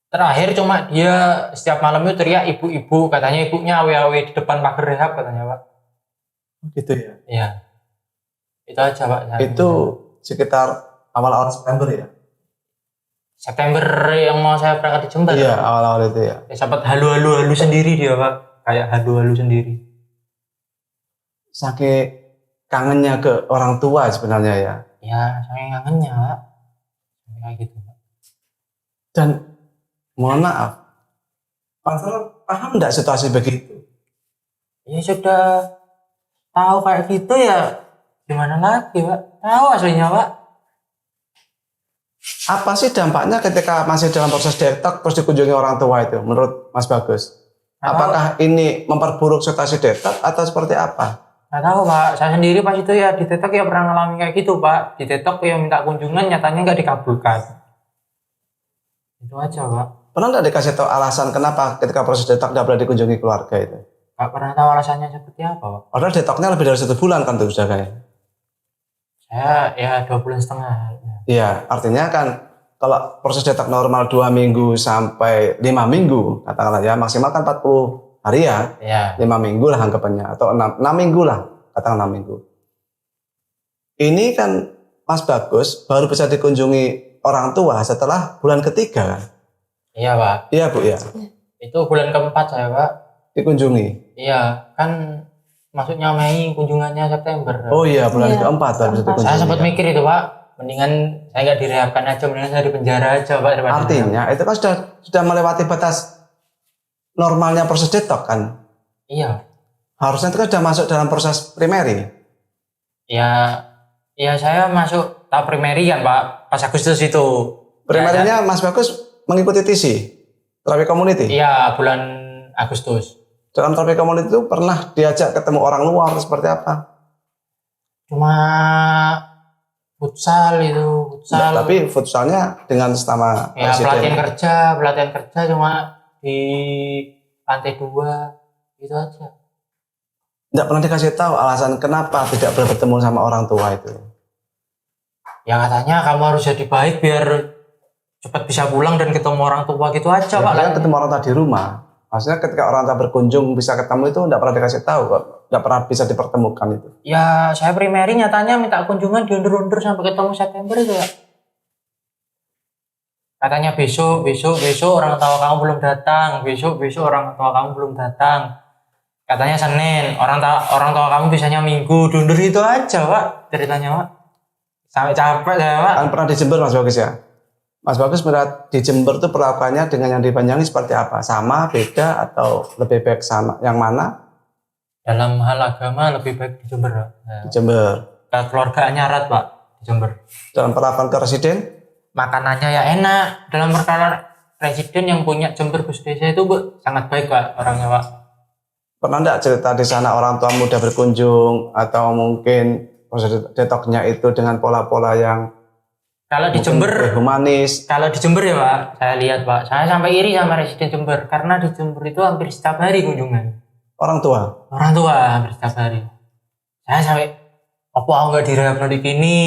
Terakhir cuma dia setiap malam itu teriak ibu-ibu, katanya ibunya awe-awe di depan pagar rehab katanya Pak. Gitu ya. Iya. Itu aja Pak. saya. Itu sekitar awal-awal September ya? September yang mau saya berangkat di Jember. Iya, awal-awal itu ya. Ya, sempat halu-halu sendiri dia Pak, kayak halu-halu sendiri. Saking kangennya ke orang tua sebenarnya ya. Ya, saya ngangennya Pak. Kayak gitu Pak. Dan mohon maaf, Pak paham enggak situasi begitu? Ya sudah tahu kayak gitu ya, gimana lagi Pak? Tahu aslinya Pak. Apa sih dampaknya ketika masih dalam proses detok terus dikunjungi orang tua itu menurut Mas Bagus? Apakah ini memperburuk situasi detok atau seperti apa? Nggak tahu Pak, saya sendiri pas itu ya di detok ya pernah ngalamin kayak gitu Pak. Di detok ya minta kunjungan nyatanya nggak dikabulkan. Itu aja Pak. Pernah enggak dikasih tahu alasan kenapa ketika proses detok tidak boleh dikunjungi keluarga itu? Nggak pernah tahu alasannya seperti apa Pak. Padahal detoknya lebih dari 1 bulan kan tuh sudah kayak. Saya ya 2,5 bulan. Iya, artinya kan kalau proses detok normal 2 minggu sampai 5 minggu, katakanlah ya maksimal kan 40 hari ya, Ya. 5 minggu lah anggapannya, atau 6 minggu lah, katakan 6 minggu. Ini kan Mas Bagus baru bisa dikunjungi orang tua setelah bulan ketiga kan? Iya Pak. Iya Bu ya, Itu bulan keempat saya Pak. dikunjungi. Iya kan maksudnya Mei kunjungannya September. Oh iya, bulan Iya, keempat baru bisa keempat. dikunjungi. Saya sempat ya. mikir itu Pak. Mendingan saya nggak direhabkan aja, mendingan saya di penjara aja Pak. daripada Artinya itu kan sudah melewati batas normalnya proses detok kan? Iya. Harusnya itu kan sudah masuk dalam proses primary. Ya saya masuk tahap primary kan Pak, pas Agustus itu. Primernya Mas Bagus mengikuti TC, terapi community. Iya, bulan Agustus. Dalam terapi community itu pernah diajak ketemu orang luar seperti apa? Cuma futsal itu, futsal. Tapi futsalnya dengan sama Ya, presiden. pelatihan kerja cuma di lantai 2 gitu aja. Tidak pernah dikasih tahu alasan kenapa tidak boleh bertemu sama orang tua itu. Ya katanya kamu harus jadi baik biar cepat bisa pulang dan ketemu orang tua gitu aja, Ya, Pak. kan ketemu orang tua di rumah. Maksudnya ketika orang tua berkunjung bisa ketemu itu tidak pernah dikasih tahu kok. Tidak pernah bisa dipertemukan itu. Ya, saya primary nyatanya minta kunjungan diundur-undur sampai ketemu September itu, Pak. Katanya besok orang tua kamu belum datang, besok orang tua kamu belum datang. Katanya Senin, orang tua kamu bisanya Minggu, diundur itu aja, Pak. Ceritanya, Pak. Sampai capek saya, Pak. Kan pernah di Jember Mas Bagus ya? Mas Bagus melihat di Jember itu perlakuannya dengan yang di Banyuwangi seperti apa? Sama, beda, atau lebih baik sama? Yang mana? Dalam hal agama lebih baik di Jember, Pak. Di Jember. Keluarga nyarat, Pak, di Jember. Dalam perlakuan ke residen? Makanannya ya enak. Dalam perkara residen yang punya Jember Gus Desa itu, Bu, sangat baik, Pak, orangnya, Pak. Pernah enggak cerita di sana orang tua muda berkunjung atau mungkin proses detoknya itu dengan pola-pola yang Kalau di mungkin Jember, lebih humanis? kalau di Jember ya, Pak, saya lihat, Pak, saya sampai iri sama residen Jember karena di Jember itu hampir setiap hari kunjungan. Orang tua? Orang tua hampir setiap hari. Saya sampai apa aku nggak direhab di kini?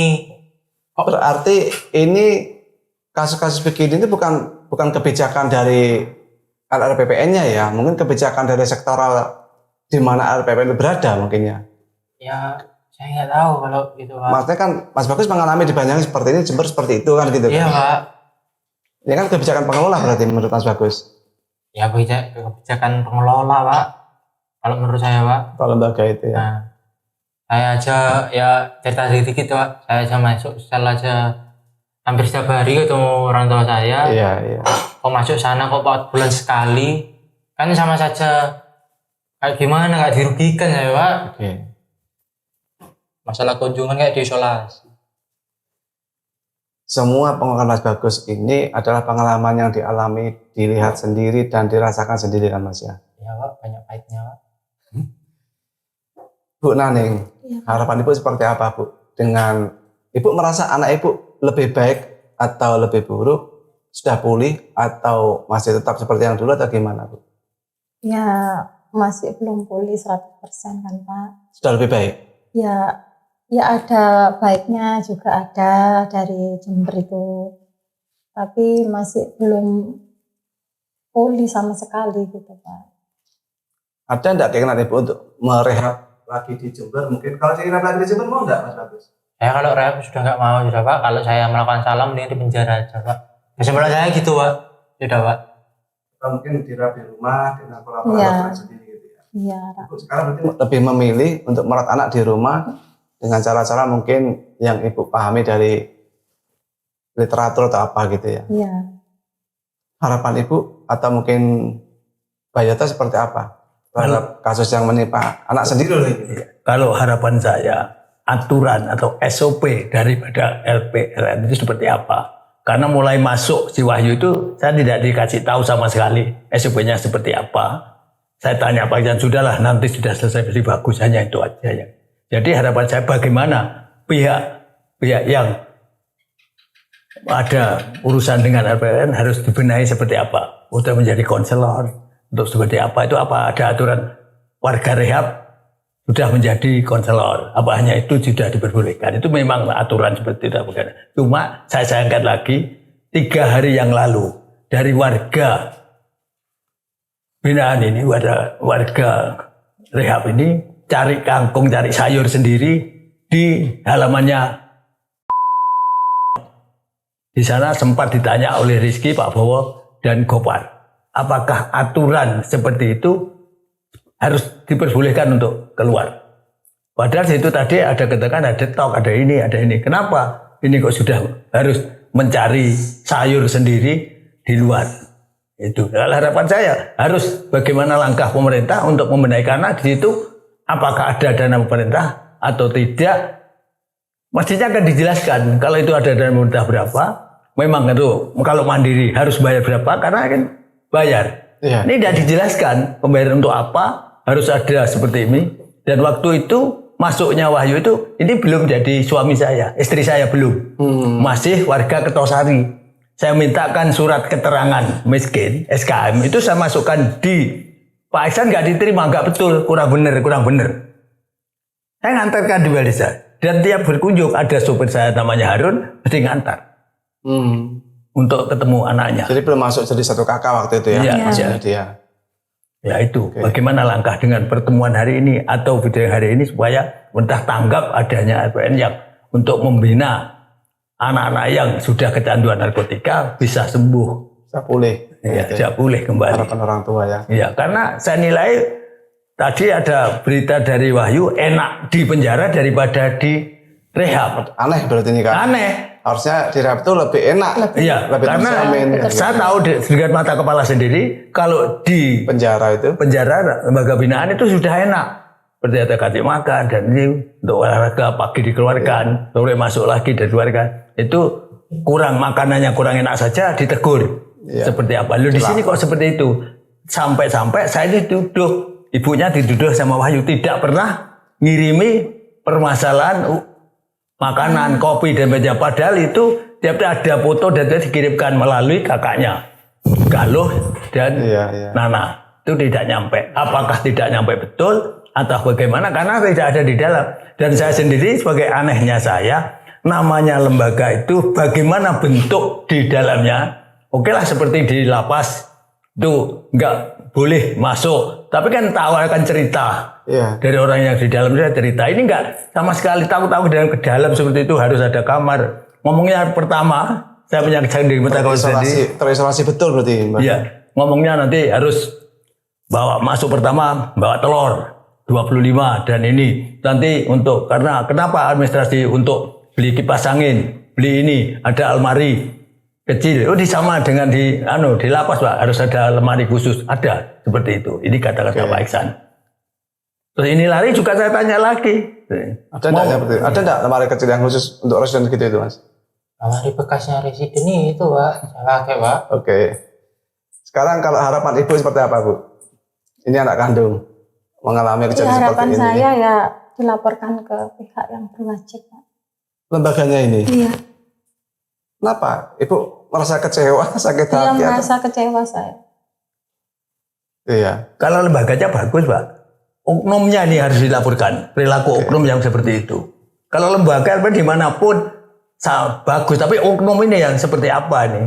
Berarti ini kasus-kasus begini itu bukan kebijakan dari LRPPN-nya ya, mungkin kebijakan dari sektoral di mana LRPPN berada mungkinnya. Ya, saya nggak tahu kalau gitu, Pak. Maksudnya kan Mas Bagus mengalami di Banyuwangi seperti ini, Jember seperti itu kan gitu Iya, kan? Pak. Ini kan kebijakan pengelola berarti menurut Mas Bagus. Ya, kebijakan pengelola, Pak. Kalau menurut saya, Pak. Kalau lembaga itu ya. Nah, saya aja ya cerita sedikit, Pak. Saya aja masuk sel aja hampir setiap hari ketemu orang tua saya. Iya, iya. Kok masuk sana kok 4 bulan sekali? Kan sama saja kayak gimana, nggak dirugikan ya, Pak. Oke. Masalah kunjungan kayak diisolasi. Semua pengalaman Mas Bagus ini adalah pengalaman yang dialami, dilihat sendiri dan dirasakan sendiri kan Mas ya. Ya, Pak, banyak pahitnya, Pak. Bu Naning, Iya. harapan Ibu seperti apa Bu? Dengan Ibu merasa anak Ibu lebih baik atau lebih buruk? Sudah pulih atau masih tetap seperti yang dulu atau gimana Bu? Ya masih belum pulih 100% kan Pak. Sudah lebih baik? Ya ada baiknya juga ada dari Jember itu. Tapi masih belum pulih sama sekali gitu Pak. Ada enggak keinginan Ibu untuk merehab lagi di Jember? Mungkin kalau saya rehab lagi di Jember mau enggak Mas Bagus? Saya kalau rehab sudah nggak mau, sudah, Pak. Kalau saya melakukan salah mending di penjara aja, Pak. Sebelah saya gitu, Pak. Sudah, Pak. Atau mungkin direhab di rumah dengan pola-pola Iya. dokter sendiri gitu ya? Iya. Ibu sekarang berarti lebih memilih untuk merawat anak di rumah dengan cara-cara mungkin yang Ibu pahami dari literatur atau apa gitu ya. Iya. Harapan Ibu atau mungkin Mbak Yota seperti apa terhadap kasus yang menimpa anak sendiri loh ini? Kalau harapan saya, aturan atau SOP daripada LPLN itu seperti apa? Karena mulai masuk si Wahyu itu saya tidak dikasih tahu sama sekali SOP-nya seperti apa. Saya tanya Pak Jan, sudahlah nanti sudah selesai beli bagus, hanya itu aja ya. Jadi harapan saya bagaimana pihak yang ada urusan dengan LPLN harus dibenahi seperti apa. Untuk menjadi konselor, untuk seperti apa, itu apa ada aturan warga rehab sudah menjadi konselor, apa hanya itu sudah diperbolehkan. Itu memang aturan seperti itu. Cuma saya sayangkan lagi 3 hari yang lalu dari warga binaan ini, warga rehab ini cari kangkung, cari sayur sendiri di halamannya. Di sana sempat ditanya oleh Rizky, Pak Bowo, dan Gopar, apakah aturan seperti itu harus diperbolehkan untuk keluar. Padahal itu tadi ada katakan ada tok, ada ini. Kenapa ini kok sudah harus mencari sayur sendiri di luar? Itu harapan saya harus bagaimana langkah pemerintah untuk membenahi, karena di situ apakah ada dana pemerintah atau tidak, mestinya akan dijelaskan. Kalau itu ada dana pemerintah berapa, memang itu kalau mandiri harus bayar berapa karena kan bayar. Iya. Ini tidak dijelaskan pembayaran untuk apa, harus ada seperti ini. Dan waktu itu masuknya Wahyu itu ini belum jadi suami saya, istri saya belum. Masih warga Kertosari. Saya mintakan surat keterangan miskin, SKM itu saya masukkan di Pak Iksan nggak diterima, nggak betul, kurang bener. Saya ngantarkan di Balesa. Dan tiap berkunjung ada sopir saya namanya Harun, mesti ngantar. Untuk ketemu anaknya. Jadi belum masuk jadi satu kakak waktu itu ya? Iya, Maksudnya dia. Ya itu, bagaimana langkah dengan pertemuan hari ini atau video hari ini supaya pemerintah tanggap adanya RPN yang untuk membina anak-anak yang sudah kecanduan narkotika bisa sembuh. Bisa pulih. Ya, Gitu. bisa pulih kembali. Harapan orang tua ya. Ya, karena saya nilai tadi ada berita dari Wahyu enak di penjara daripada di rehab. Aneh berarti ini kan? Aneh. Harusnya di rehab itu lebih enak. Iya, Lebih karena terjamin. saya tahu dengan mata kepala sendiri kalau di Penjara itu. penjara lembaga binaan itu sudah enak. Seperti ada kasih makan dan ini untuk olahraga pagi dikeluarkan, sore masuk lagi dan dikeluarkan. Itu kurang makanannya kurang enak saja ditegur. Iya. Seperti apa? Lu di sini kok seperti itu? Sampai-sampai saya dituduh, ibunya dituduh sama Wahyu tidak pernah ngirimi permasalahan makanan, kopi dan meja, padahal itu tiap ada foto dan dia dikirimkan melalui kakaknya Galuh dan Iya. Nana. Itu tidak nyampe. Apakah tidak nyampe betul atau bagaimana? Karena tidak ada di dalam. Dan saya sendiri sebagai anehnya saya, namanya lembaga itu bagaimana bentuk di dalamnya? Oke lah seperti di lapas itu nggak boleh masuk, tapi kan tawarkan cerita. Iya. Dari orang yang di dalam saya cerita. Ini enggak sama sekali tahu-tahu ke dalam seperti itu harus ada kamar. Ngomongnya pertama, saya menyaksikan di Mata Kawasadi. Terisolasi betul berarti, Mbak. Iya, ngomongnya nanti harus bawa masuk pertama, bawa telur 25 dan ini nanti untuk karena kenapa administrasi untuk beli kipas angin, beli ini ada almari kecil. Oh, sama dengan di lapas, Pak, harus ada lemari khusus. Ada seperti itu. Ini kata-kata Pak Iksan. Terus ini lari juga saya tanya lagi. Ada enggak lemari kecil yang khusus untuk residen gitu itu, Mas? Lemari bekasnya residen itu, Pak. Saya pakai, Pak. Oke. Sekarang kalau harapan Ibu seperti apa, Bu? Ini anak kandung mengalami kejadian seperti Harapan ini. saya ya dilaporkan ke pihak yang berwajib, Pak. Lembaganya ini. Iya. Kenapa? Ibu merasa kecewa, sakit Dia hati? merasa kecewa saya. Iya. Kalau lembaganya bagus, Pak. Oknumnya ini harus dilaporkan. Perilaku oknum yang seperti itu. Kalau lembaga dimanapun bagus, tapi oknum ini yang seperti apa nih?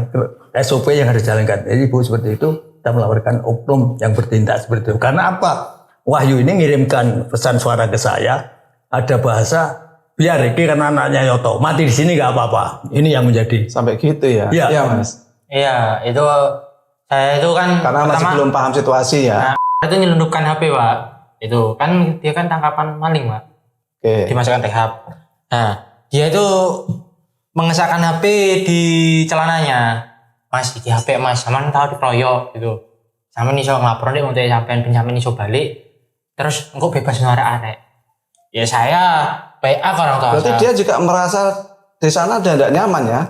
SOP yang harus dijalankan. Jadi Bu seperti itu, kita melaporkan oknum yang bertindak seperti itu. Karena apa? Wahyu ini ngirimkan pesan suara ke saya, ada bahasa, biar Riki karena anaknya Yoto, mati di sini gak apa-apa. Ini yang menjadi. Sampai gitu ya? Iya. Iya, Mas. Iya, itu saya itu kan Karena masih belum paham situasi ya. itu nyelundupkan HP, Pak. Itu kan dia kan tangkapan maling, Pak. Oke. Dimasukkan rehab. Nah, dia itu mengesahkan HP di celananya. Mas, di HP Mas, sampean tahu dikeroyok gitu. Sampean iso nglapor nek untuk sampean pinjamin iso balik. Terus engko bebas arek-arek. Ya saya PA ke orang tua Berarti saya. dia juga merasa di sana ada tidak nyaman ya?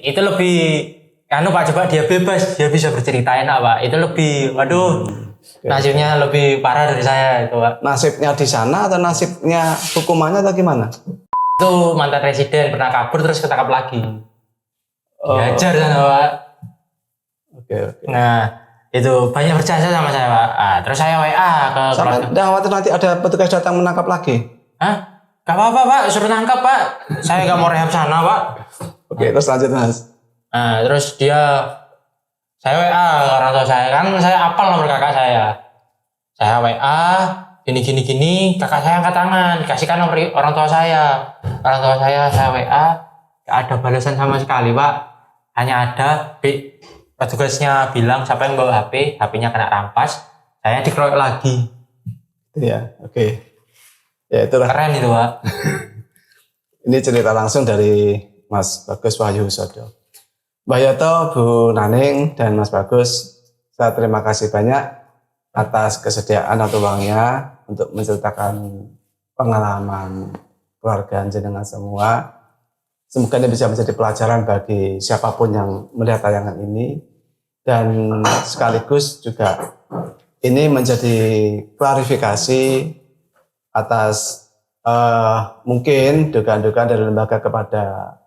Itu lebih Pak, coba dia bebas, dia bisa bercerita enak, Pak. Itu lebih nasibnya lebih parah dari saya itu, Pak. Nasibnya di sana atau nasibnya hukumannya atau gimana? Itu mantan residen pernah kabur terus ketangkap lagi. Diajar sana, Pak. Oke. Nah, itu banyak berjasa sama saya, Pak. Terus saya WA ke Sampai keluarga. dah khawatir nanti ada petugas datang menangkap lagi. Hah? Gak apa-apa, Pak. Suruh tangkap, Pak. Saya gak mau rehab sana, Pak. Oke, terus lanjut, Mas. Nah, terus saya WA ke orang tua saya. Kan saya apal nomor kakak saya. Saya WA, gini. Kakak saya angkat tangan. Dikasihkan nomor orang tua saya. Orang tua saya WA. Gak ada balasan sama sekali, Pak. Hanya ada petugasnya bilang siapa yang bawa HP, HP-nya kena rampas. Saya dikeroyok lagi. Iya, oke. Ya itulah. Keren itu, Pak. Ini cerita langsung dari Mas Bagus Wahyu Husodo. Mbak Yoto, Bu Naning, dan Mas Bagus, saya terima kasih banyak atas kesediaan atau uangnya untuk menceritakan pengalaman keluarga jenengan semua. Semoga ini bisa menjadi pelajaran bagi siapapun yang melihat tayangan ini, dan sekaligus juga ini menjadi klarifikasi atas mungkin dugaan-dugaan dari lembaga kepada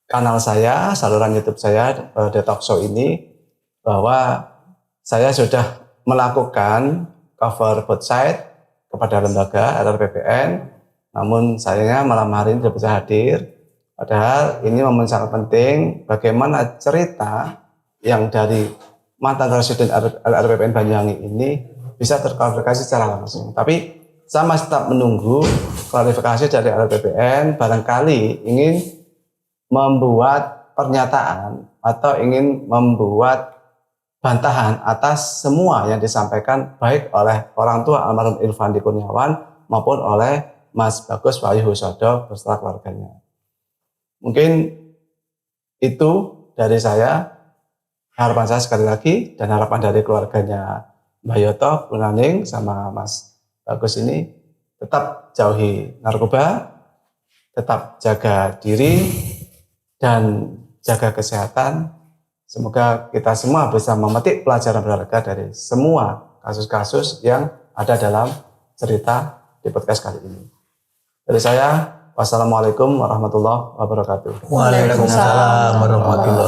kanal saya, saluran YouTube saya, The Talk Show ini, bahwa saya sudah melakukan cover both side kepada lembaga LRPPN, namun sayangnya malam hari ini tidak bisa hadir. Padahal ini momen sangat penting bagaimana cerita yang dari mantan Presiden LRPPN Banyuwangi ini bisa terklarifikasi secara langsung. Tapi saya masih tetap menunggu klarifikasi dari LRPPN, barangkali ingin membuat pernyataan atau ingin membuat bantahan atas semua yang disampaikan baik oleh orang tua almarhum Irfandi Kurniawan maupun oleh Mas Bagus Wahyu Husodo beserta keluarganya. Mungkin itu dari saya, harapan saya sekali lagi, dan harapan dari keluarganya Mbak Yoto, Bu Naning, sama Mas Bagus ini, tetap jauhi narkoba, tetap jaga diri, dan jaga kesehatan. Semoga kita semua bisa memetik pelajaran berharga dari semua kasus-kasus yang ada dalam cerita di podcast kali ini. Dari saya, wassalamualaikum warahmatullahi wabarakatuh. Waalaikumsalam warahmatullahi